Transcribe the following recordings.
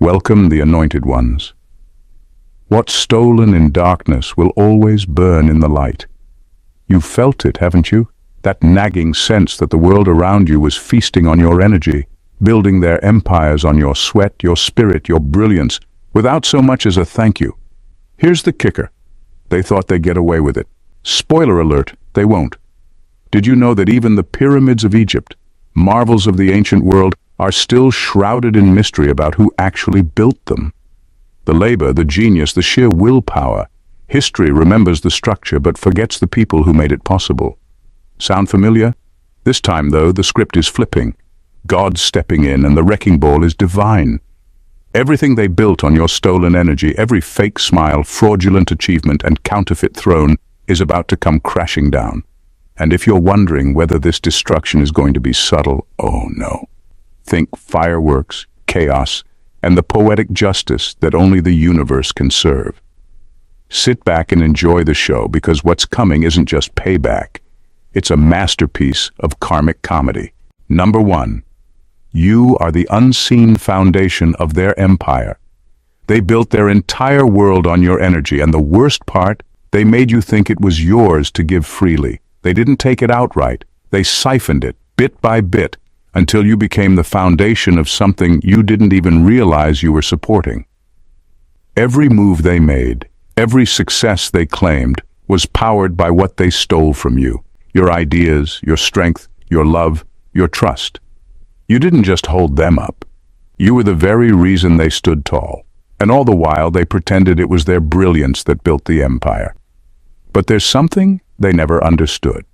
Welcome the anointed ones. What's stolen in darkness will always burn in the light. You've felt it, haven't you? That nagging sense that the world around you was feasting on your energy, building their empires on your sweat, your spirit, your brilliance, without so much as a thank you. Here's the kicker. They thought they'd get away with it. Spoiler alert, they won't. Did you know that even the pyramids of Egypt, marvels of the ancient world, are still shrouded in mystery about who actually built them? The labor, the genius, the sheer willpower. History remembers the structure but forgets the people who made it possible. Sound familiar? This time, though, the script is flipping. God's stepping in and the wrecking ball is divine. Everything they built on your stolen energy, every fake smile, fraudulent achievement, and counterfeit throne is about to come crashing down. And if you're wondering whether this destruction is going to be subtle, oh no. Think fireworks, chaos, and the poetic justice that only the universe can serve. Sit back and enjoy the show, because what's coming isn't just payback. It's a masterpiece of karmic comedy. Number 1. You are the unseen foundation of their empire. They built their entire world on your energy, and the worst part, they made you think it was yours to give freely. They didn't take it outright. They siphoned it, bit by bit, until you became the foundation of something you didn't even realize you were supporting. Every move they made, every success they claimed, was powered by what they stole from you. Your ideas, your strength, your love, your trust. You didn't just hold them up. You were the very reason they stood tall. And all the while they pretended it was their brilliance that built the empire. But there's something they never understood.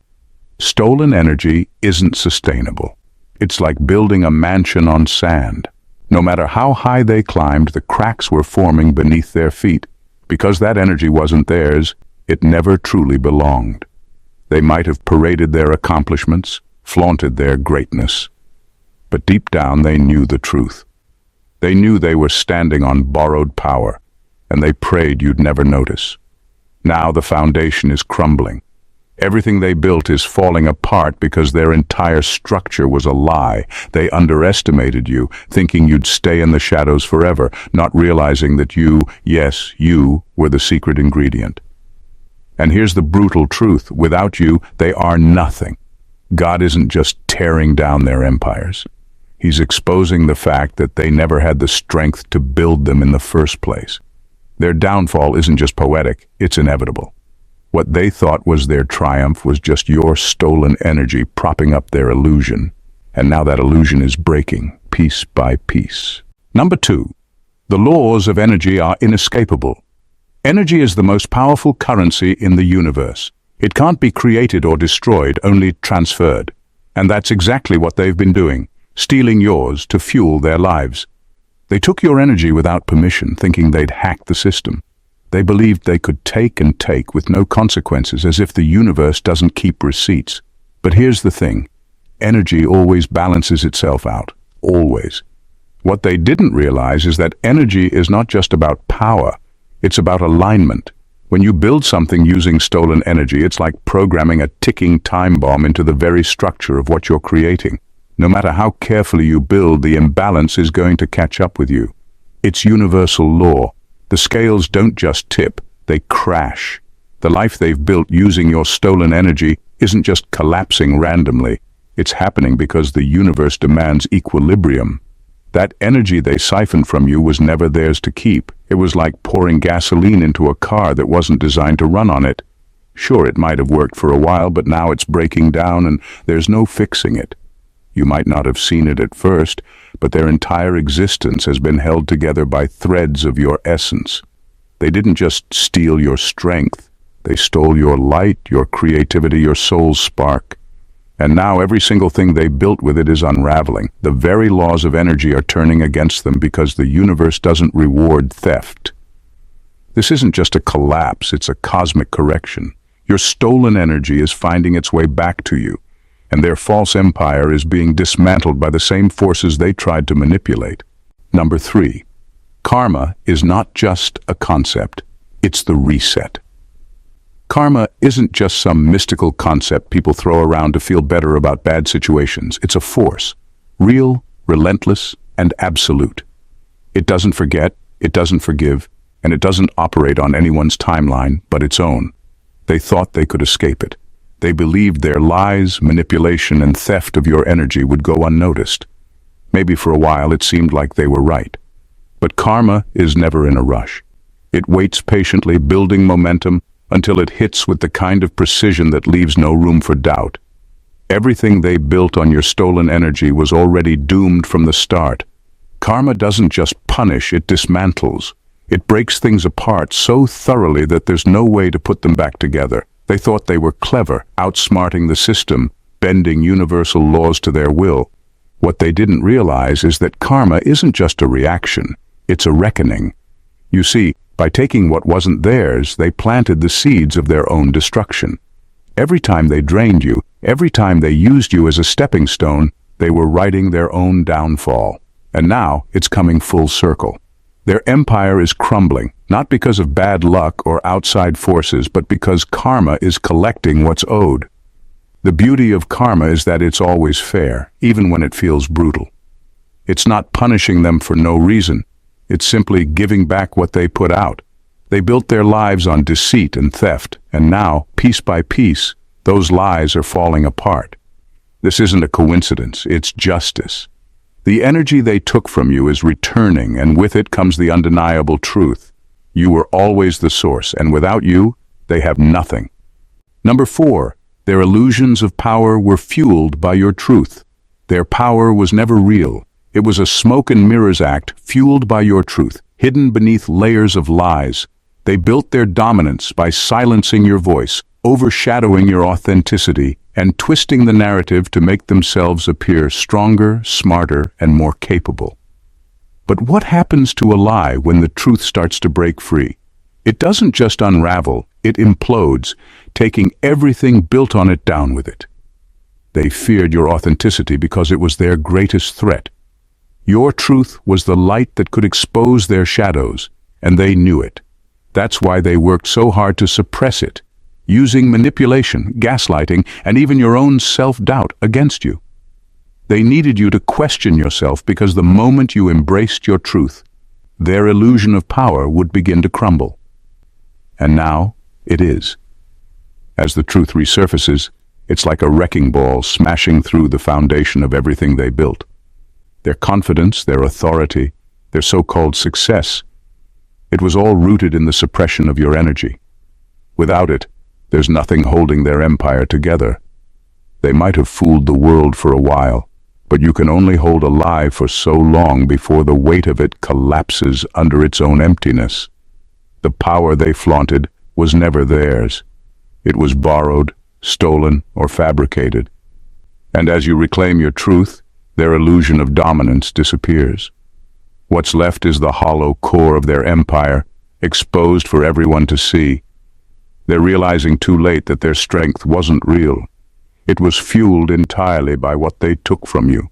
Stolen energy isn't sustainable. It's like building a mansion on sand. No matter how high they climbed, the cracks were forming beneath their feet. Because that energy wasn't theirs, it never truly belonged. They might have paraded their accomplishments, flaunted their greatness. But deep down they knew the truth. They knew they were standing on borrowed power, and they prayed you'd never notice. Now the foundation is crumbling. Everything they built is falling apart because their entire structure was a lie. They underestimated you, thinking you'd stay in the shadows forever, not realizing that you, yes, you, were the secret ingredient. And here's the brutal truth. Without you, they are nothing. God isn't just tearing down their empires. He's exposing the fact that they never had the strength to build them in the first place. Their downfall isn't just poetic, it's inevitable. What they thought was their triumph was just your stolen energy propping up their illusion. And now that illusion is breaking, piece by piece. Number 2. The laws of energy are inescapable. Energy is the most powerful currency in the universe. It can't be created or destroyed, only transferred. And that's exactly what they've been doing, stealing yours to fuel their lives. They took your energy without permission, thinking they'd hacked the system. They believed they could take and take with no consequences, as if the universe doesn't keep receipts. But here's the thing. Energy always balances itself out. Always. What they didn't realize is that energy is not just about power. It's about alignment. When you build something using stolen energy, it's like programming a ticking time bomb into the very structure of what you're creating. No matter how carefully you build, the imbalance is going to catch up with you. It's universal law. The scales don't just tip, they crash. The life they've built using your stolen energy isn't just collapsing randomly. It's happening because the universe demands equilibrium. That energy they siphoned from you was never theirs to keep. It was like pouring gasoline into a car that wasn't designed to run on it. Sure, it might have worked for a while, but now it's breaking down and there's no fixing it. You might not have seen it at first, but their entire existence has been held together by threads of your essence. They didn't just steal your strength. They stole your light, your creativity, your soul's spark. And now every single thing they built with it is unraveling. The very laws of energy are turning against them because the universe doesn't reward theft. This isn't just a collapse, it's a cosmic correction. Your stolen energy is finding its way back to you, and their false empire is being dismantled by the same forces they tried to manipulate. Number 3. Karma is not just a concept, it's the reset. Karma isn't just some mystical concept people throw around to feel better about bad situations. It's a force, real, relentless, and absolute. It doesn't forget, it doesn't forgive, and it doesn't operate on anyone's timeline but its own. They thought they could escape it. They believed their lies, manipulation, and theft of your energy would go unnoticed. Maybe for a while it seemed like they were right. But karma is never in a rush. It waits patiently, building momentum, until it hits with the kind of precision that leaves no room for doubt. Everything they built on your stolen energy was already doomed from the start. Karma doesn't just punish, it dismantles. It breaks things apart so thoroughly that there's no way to put them back together. They thought they were clever, outsmarting the system, bending universal laws to their will. What they didn't realize is that karma isn't just a reaction, it's a reckoning. You see, by taking what wasn't theirs, they planted the seeds of their own destruction. Every time they drained you, every time they used you as a stepping stone, they were writing their own downfall. And now it's coming full circle. Their empire is crumbling, not because of bad luck or outside forces, but because karma is collecting what's owed. The beauty of karma is that it's always fair, even when it feels brutal. It's not punishing them for no reason. It's simply giving back what they put out. They built their lives on deceit and theft, and now, piece by piece, those lies are falling apart. This isn't a coincidence, it's justice. The energy they took from you is returning, and with it comes the undeniable truth. You were always the source, and without you, they have nothing. Number 4, their illusions of power were fueled by your truth. Their power was never real. It was a smoke and mirrors act fueled by your truth, hidden beneath layers of lies. They built their dominance by silencing your voice, overshadowing your authenticity, and twisting the narrative to make themselves appear stronger, smarter, and more capable. But what happens to a lie when the truth starts to break free? It doesn't just unravel, it implodes, taking everything built on it down with it. They feared your authenticity because it was their greatest threat. Your truth was the light that could expose their shadows, and they knew it. That's why they worked so hard to suppress it, using manipulation, gaslighting, and even your own self-doubt against you. They needed you to question yourself because the moment you embraced your truth, their illusion of power would begin to crumble. And now, it is. As the truth resurfaces, it's like a wrecking ball smashing through the foundation of everything they built. Their confidence, their authority, their so-called success. It was all rooted in the suppression of your energy. Without it, there's nothing holding their empire together. They might have fooled the world for a while, but you can only hold a lie for so long before the weight of it collapses under its own emptiness. The power they flaunted was never theirs. It was borrowed, stolen, or fabricated. And as you reclaim your truth, their illusion of dominance disappears. What's left is the hollow core of their empire, exposed for everyone to see. They're realizing too late that their strength wasn't real. It was fueled entirely by what they took from you.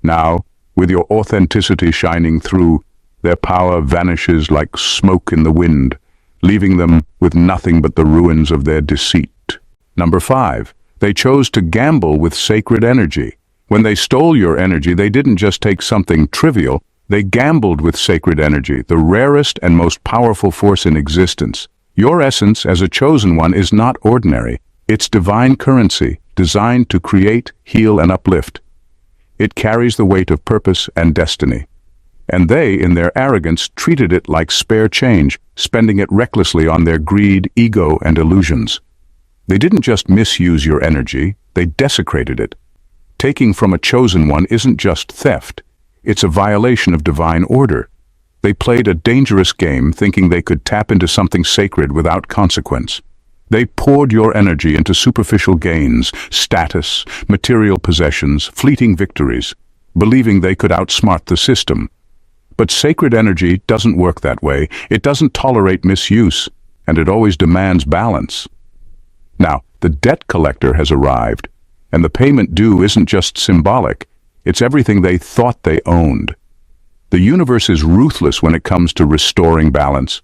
Now, with your authenticity shining through, their power vanishes like smoke in the wind, leaving them with nothing but the ruins of their deceit. Number 5, they chose to gamble with sacred energy. When they stole your energy, they didn't just take something trivial, they gambled with sacred energy, the rarest and most powerful force in existence. Your essence as a chosen one is not ordinary. It's divine currency, designed to create, heal, and uplift. It carries the weight of purpose and destiny. And they, in their arrogance, treated it like spare change, spending it recklessly on their greed, ego, and illusions. They didn't just misuse your energy, they desecrated it. Taking from a chosen one isn't just theft, it's a violation of divine order. They played a dangerous game thinking they could tap into something sacred without consequence. They poured your energy into superficial gains, status, material possessions, fleeting victories, believing they could outsmart the system. But sacred energy doesn't work that way. It doesn't tolerate misuse, and it always demands balance. Now, the debt collector has arrived, and the payment due isn't just symbolic, it's everything they thought they owned. The universe is ruthless when it comes to restoring balance.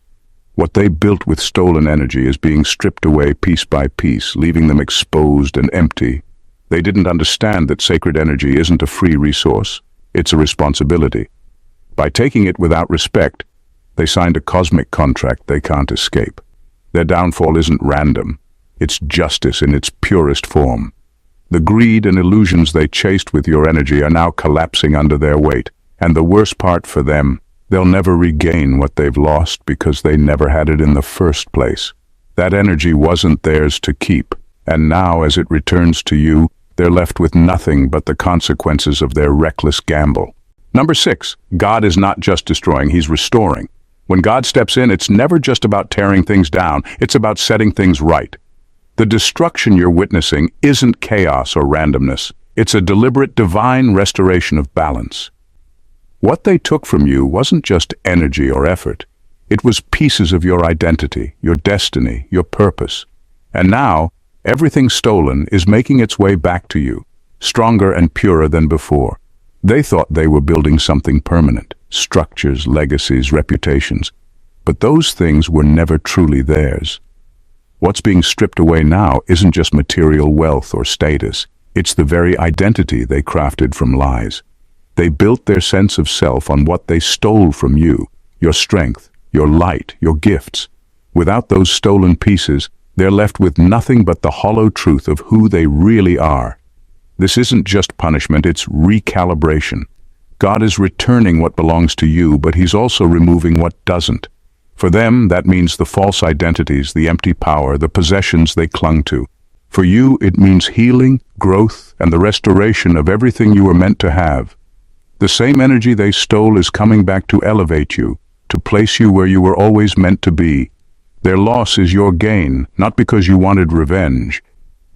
What they built with stolen energy is being stripped away piece by piece, leaving them exposed and empty. They didn't understand that sacred energy isn't a free resource, it's a responsibility. By taking it without respect, they signed a cosmic contract they can't escape. Their downfall isn't random. It's justice in its purest form. The greed and illusions they chased with your energy are now collapsing under their weight. And the worst part for them, they'll never regain what they've lost because they never had it in the first place. That energy wasn't theirs to keep, and now as it returns to you, they're left with nothing but the consequences of their reckless gamble. Number 6, God is not just destroying, He's restoring. When God steps in, it's never just about tearing things down, it's about setting things right. The destruction you're witnessing isn't chaos or randomness. It's a deliberate divine restoration of balance. What they took from you wasn't just energy or effort. It was pieces of your identity, your destiny, your purpose. And now, everything stolen is making its way back to you, stronger and purer than before. They thought they were building something permanent, structures, legacies, reputations. But those things were never truly theirs. What's being stripped away now isn't just material wealth or status. It's the very identity they crafted from lies. They built their sense of self on what they stole from you, your strength, your light, your gifts. Without those stolen pieces, they're left with nothing but the hollow truth of who they really are. This isn't just punishment, it's recalibration. God is returning what belongs to you, but He's also removing what doesn't. For them, that means the false identities, the empty power, the possessions they clung to. For you, it means healing, growth, and the restoration of everything you were meant to have. The same energy they stole is coming back to elevate you, to place you where you were always meant to be. Their loss is your gain, not because you wanted revenge,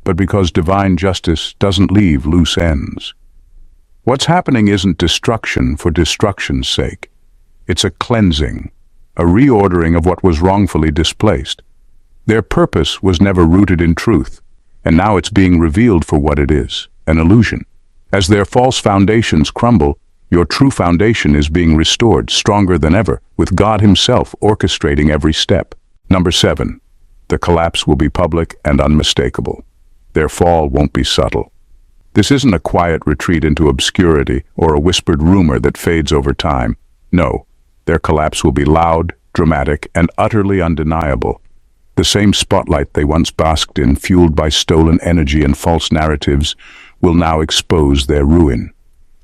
but because divine justice doesn't leave loose ends. What's happening isn't destruction for destruction's sake. It's a cleansing, a reordering of what was wrongfully displaced. Their purpose was never rooted in truth, and now it's being revealed for what it is, an illusion. As their false foundations crumble, your true foundation is being restored, stronger than ever, with God Himself orchestrating every step. Number 7, the collapse will be public and unmistakable. Their fall won't be subtle. This isn't a quiet retreat into obscurity or a whispered rumor that fades over time. No, their collapse will be loud, dramatic, and utterly undeniable. The same spotlight they once basked in, fueled by stolen energy and false narratives, will now expose their ruin.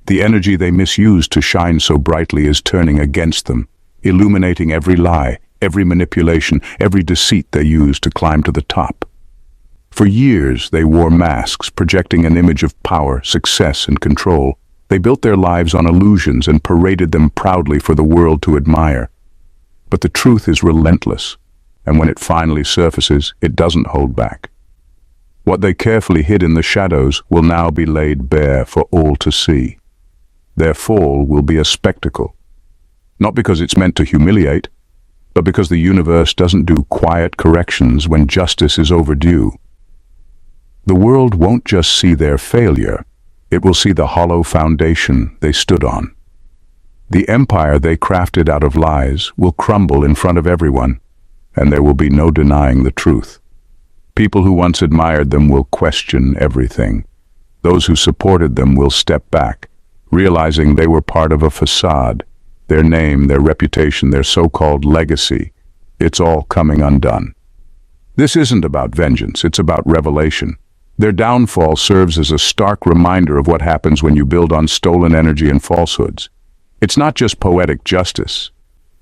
The energy they misused to shine so brightly is turning against them, illuminating every lie, every manipulation, every deceit they used to climb to the top. For years, they wore masks, projecting an image of power, success, and control. They built their lives on illusions and paraded them proudly for the world to admire. But the truth is relentless, and when it finally surfaces, it doesn't hold back. What they carefully hid in the shadows will now be laid bare for all to see. Their fall will be a spectacle, not because it's meant to humiliate, but because the universe doesn't do quiet corrections when justice is overdue. The world won't just see their failure, it will see the hollow foundation they stood on. The empire they crafted out of lies will crumble in front of everyone, and there will be no denying the truth. People who once admired them will question everything. Those who supported them will step back, realizing they were part of a facade. Their name, their reputation, their so-called legacy, it's all coming undone. This isn't about vengeance, it's about revelation. Their downfall serves as a stark reminder of what happens when you build on stolen energy and falsehoods. It's not just poetic justice.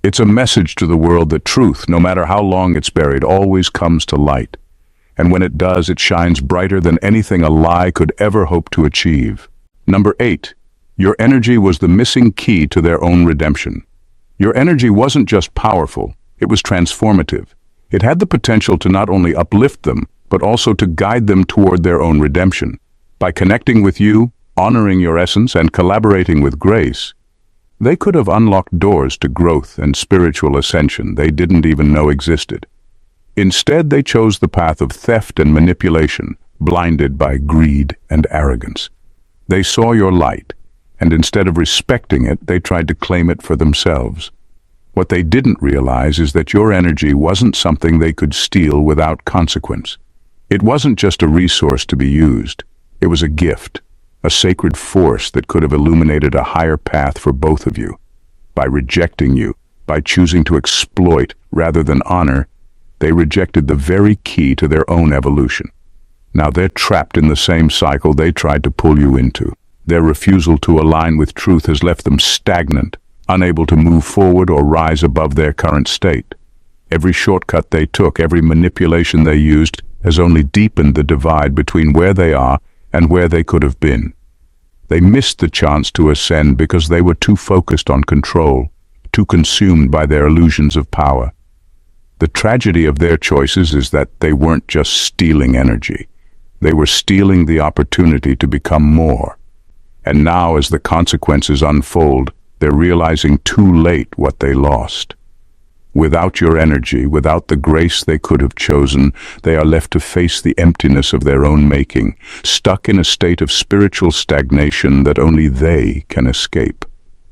It's a message to the world that truth, no matter how long it's buried, always comes to light. And when it does, it shines brighter than anything a lie could ever hope to achieve. Number 8. Your energy was the missing key to their own redemption. Your energy wasn't just powerful, it was transformative. It had the potential to not only uplift them, but also to guide them toward their own redemption. By connecting with you, honoring your essence, and collaborating with grace, they could have unlocked doors to growth and spiritual ascension they didn't even know existed. Instead, they chose the path of theft and manipulation, blinded by greed and arrogance. They saw your light, and instead of respecting it, they tried to claim it for themselves. What they didn't realize is that your energy wasn't something they could steal without consequence. It wasn't just a resource to be used. It was a gift, a sacred force that could have illuminated a higher path for both of you. by rejecting you, by choosing to exploit rather than honor. They rejected the very key to their own evolution. Now they're trapped in the same cycle they tried to pull you into. Their refusal to align with truth has left them stagnant, unable to move forward or rise above their current state. Every shortcut they took, every manipulation they used, has only deepened the divide between where they are and where they could have been. They missed the chance to ascend because they were too focused on control, too consumed by their illusions of power. The tragedy of their choices is that they weren't just stealing energy. They were stealing the opportunity to become more. And now, as the consequences unfold, they're realizing too late what they lost. Without your energy, without the grace they could have chosen, they are left to face the emptiness of their own making, stuck in a state of spiritual stagnation that only they can escape,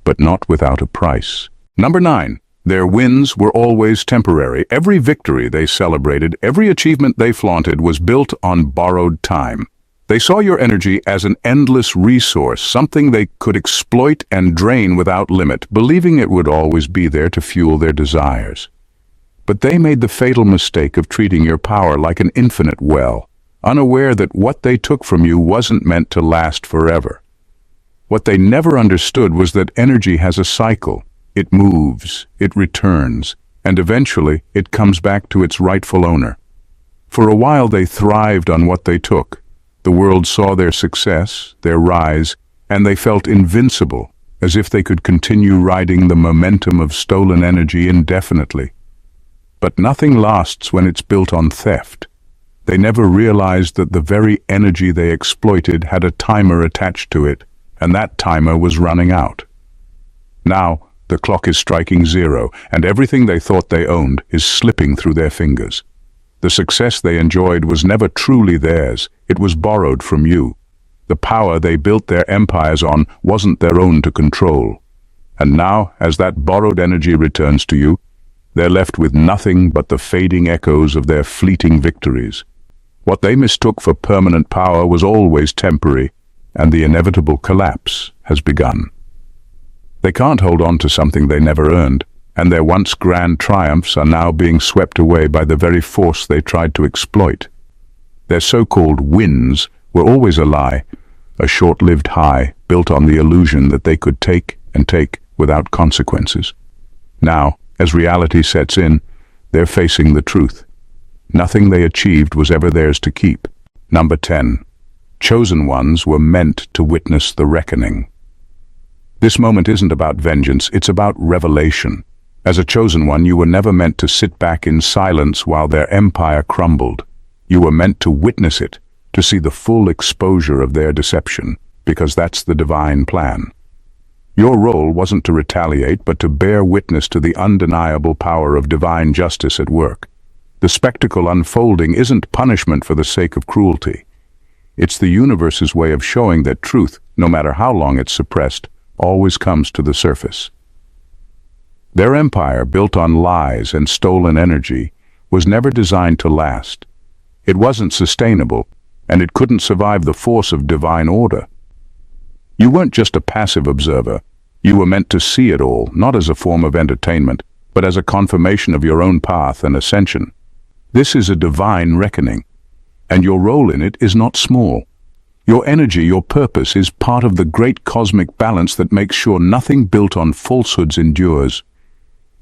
but not without a price. Number 9. Their wins were always temporary. Every victory they celebrated, every achievement they flaunted was built on borrowed time. They saw your energy as an endless resource, something they could exploit and drain without limit, believing it would always be there to fuel their desires. But they made the fatal mistake of treating your power like an infinite well, unaware that what they took from you wasn't meant to last forever. What they never understood was that energy has a cycle. It moves, it returns, and eventually it comes back to its rightful owner. For a while they thrived on what they took. The world saw their success, their rise, and they felt invincible, as if they could continue riding the momentum of stolen energy indefinitely. But nothing lasts when it's built on theft. They never realized that the very energy they exploited had a timer attached to it, and that timer was running out. Now, the clock is striking zero, and everything they thought they owned is slipping through their fingers. The success they enjoyed was never truly theirs. It was borrowed from you. The power they built their empires on wasn't their own to control. And now, as that borrowed energy returns to you, they're left with nothing but the fading echoes of their fleeting victories. What they mistook for permanent power was always temporary, and the inevitable collapse has begun. They can't hold on to something they never earned, and their once grand triumphs are now being swept away by the very force they tried to exploit. Their so-called wins were always a lie, a short-lived high built on the illusion that they could take and take without consequences. Now, as reality sets in, they're facing the truth. Nothing they achieved was ever theirs to keep. Number 10. Chosen ones were meant to witness the reckoning. This moment isn't about vengeance, it's about revelation. As a chosen one, you were never meant to sit back in silence while their empire crumbled. You were meant to witness it, to see the full exposure of their deception, because that's the divine plan. Your role wasn't to retaliate, but to bear witness to the undeniable power of divine justice at work. The spectacle unfolding isn't punishment for the sake of cruelty. It's the universe's way of showing that truth, no matter how long it's suppressed, always comes to the surface. Their empire, built on lies and stolen energy, was never designed to last. It wasn't sustainable, and it couldn't survive the force of divine order. You weren't just a passive observer. You were meant to see it all, not as a form of entertainment, but as a confirmation of your own path and ascension. This is a divine reckoning, and your role in it is not small. Your energy, your purpose, is part of the great cosmic balance that makes sure nothing built on falsehoods endures.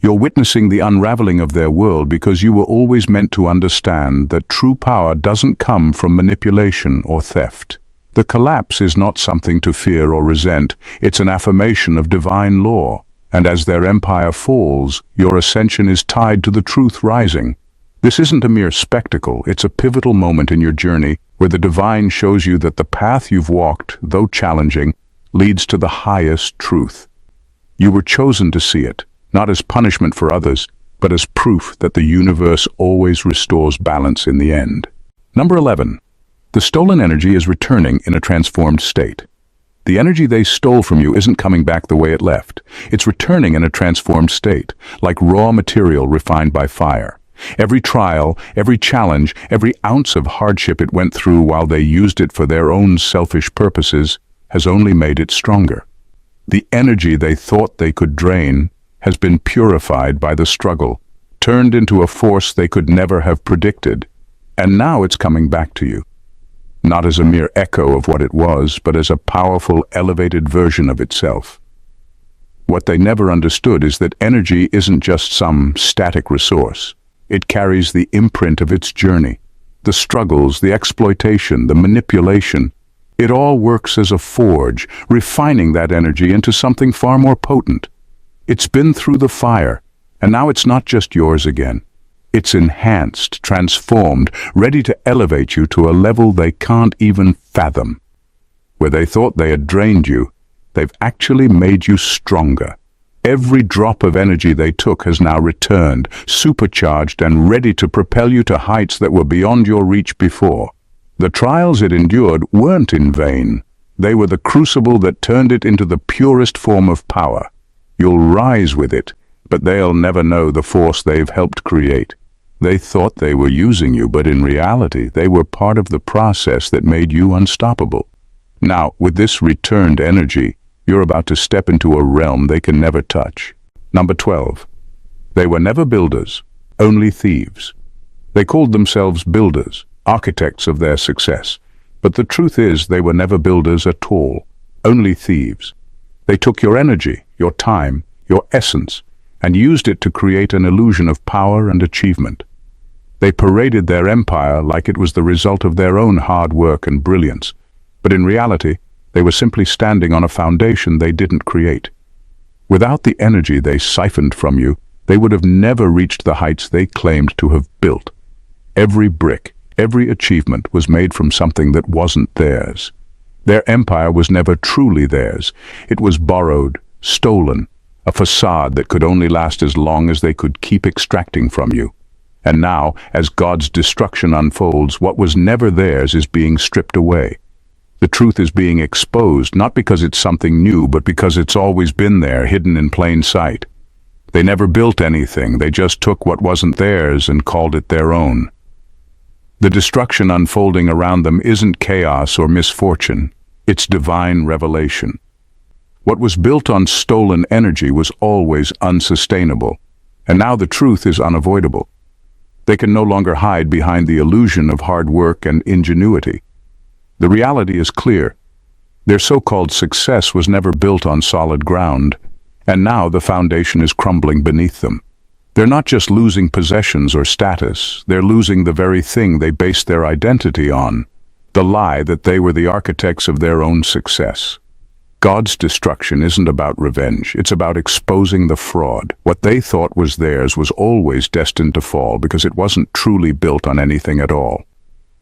You're witnessing the unraveling of their world because you were always meant to understand that true power doesn't come from manipulation or theft. The collapse is not something to fear or resent, it's an affirmation of divine law, and as their empire falls, your ascension is tied to the truth rising. This isn't a mere spectacle, it's a pivotal moment in your journey where the divine shows you that the path you've walked, though challenging, leads to the highest truth. You were chosen to see it, not as punishment for others, but as proof that the universe always restores balance in the end. Number 11. The stolen energy is returning in a transformed state. The energy they stole from you isn't coming back the way it left. It's returning in a transformed state, like raw material refined by fire. Every trial, every challenge, every ounce of hardship it went through while they used it for their own selfish purposes has only made it stronger. The energy they thought they could drain has been purified by the struggle, turned into a force they could never have predicted. And now it's coming back to you. Not as a mere echo of what it was, but as a powerful, elevated version of itself. What they never understood is that energy isn't just some static resource. It carries the imprint of its journey. The struggles, the exploitation, the manipulation. It all works as a forge, refining that energy into something far more potent. It's been through the fire, and now it's not just yours again. It's enhanced, transformed, ready to elevate you to a level they can't even fathom. Where they thought they had drained you, they've actually made you stronger. Every drop of energy they took has now returned, supercharged and ready to propel you to heights that were beyond your reach before. The trials it endured weren't in vain. They were the crucible that turned it into the purest form of power. You'll rise with it, but they'll never know the force they've helped create. They thought they were using you, but in reality, they were part of the process that made you unstoppable. Now, with this returned energy, you're about to step into a realm they can never touch. Number 12. They were never builders, only thieves. They called themselves builders, architects of their success. But the truth is, they were never builders at all, only thieves. They took your energy, your time, your essence, and used it to create an illusion of power and achievement. They paraded their empire like it was the result of their own hard work and brilliance, but in reality, they were simply standing on a foundation they didn't create. Without the energy they siphoned from you, they would have never reached the heights they claimed to have built. Every brick, every achievement was made from something that wasn't theirs. Their empire was never truly theirs. It was borrowed, stolen, a facade that could only last as long as they could keep extracting from you. And now, as God's destruction unfolds, what was never theirs is being stripped away. The truth is being exposed, not because it's something new, but because it's always been there, hidden in plain sight. They never built anything, they just took what wasn't theirs and called it their own. The destruction unfolding around them isn't chaos or misfortune, it's divine revelation. What was built on stolen energy was always unsustainable, and now the truth is unavoidable. They can no longer hide behind the illusion of hard work and ingenuity. The reality is clear. Their so-called success was never built on solid ground, and now the foundation is crumbling beneath them. They're not just losing possessions or status, they're losing the very thing they based their identity on, the lie that they were the architects of their own success. God's destruction isn't about revenge, it's about exposing the fraud. What they thought was theirs was always destined to fall because it wasn't truly built on anything at all.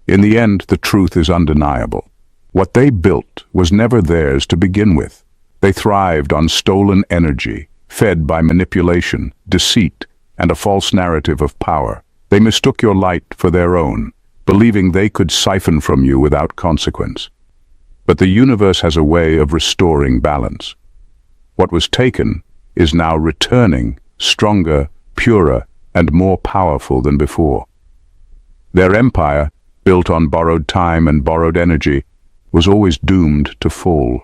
In the end, the truth is undeniable. What they built was never theirs to begin with. They thrived on stolen energy, fed by manipulation, deceit, and a false narrative of power. They mistook your light for their own, believing they could siphon from you without consequence. But the universe has a way of restoring balance. What was taken is now returning, stronger, purer, and more powerful than before. Their empire, built on borrowed time and borrowed energy, was always doomed to fall.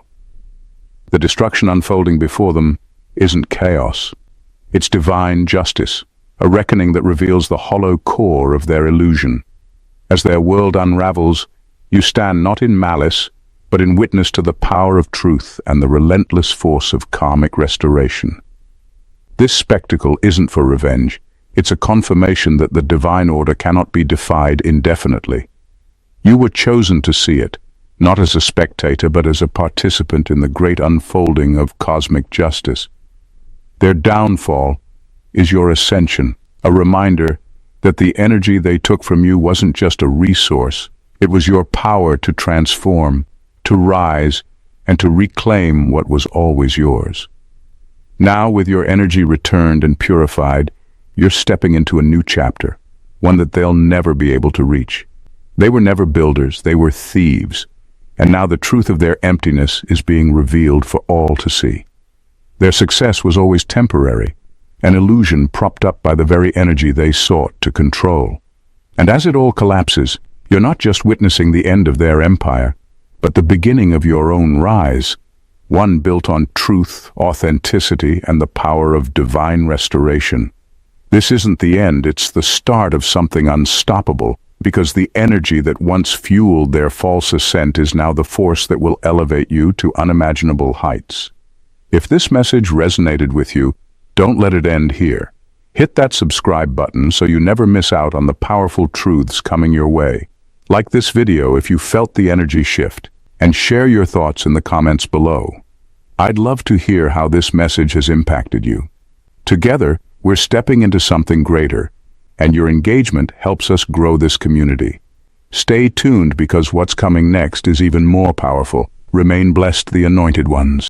The destruction unfolding before them isn't chaos. It's divine justice, a reckoning that reveals the hollow core of their illusion. As their world unravels, you stand not in malice, but in witness to the power of truth and the relentless force of karmic restoration. This spectacle isn't for revenge. It's a confirmation that the divine order cannot be defied indefinitely. You were chosen to see it, not as a spectator, but as a participant in the great unfolding of cosmic justice. Their downfall is your ascension, a reminder that the energy they took from you wasn't just a resource, it was your power to transform, to rise, and to reclaim what was always yours. Now, with your energy returned and purified, you're stepping into a new chapter, one that they'll never be able to reach. They were never builders, they were thieves, and now the truth of their emptiness is being revealed for all to see. Their success was always temporary, an illusion propped up by the very energy they sought to control. And as it all collapses, you're not just witnessing the end of their empire, but the beginning of your own rise. one built on truth, authenticity, and the power of divine restoration. This isn't the end, it's the start of something unstoppable, because the energy that once fueled their false ascent is now the force that will elevate you to unimaginable heights. If this message resonated with you, don't let it end here. Hit that subscribe button so you never miss out on the powerful truths coming your way. Like this video if you felt the energy shift, and share your thoughts in the comments below. I'd love to hear how this message has impacted you. Together, we're stepping into something greater, and your engagement helps us grow this community. Stay tuned because what's coming next is even more powerful. Remain blessed, the anointed ones.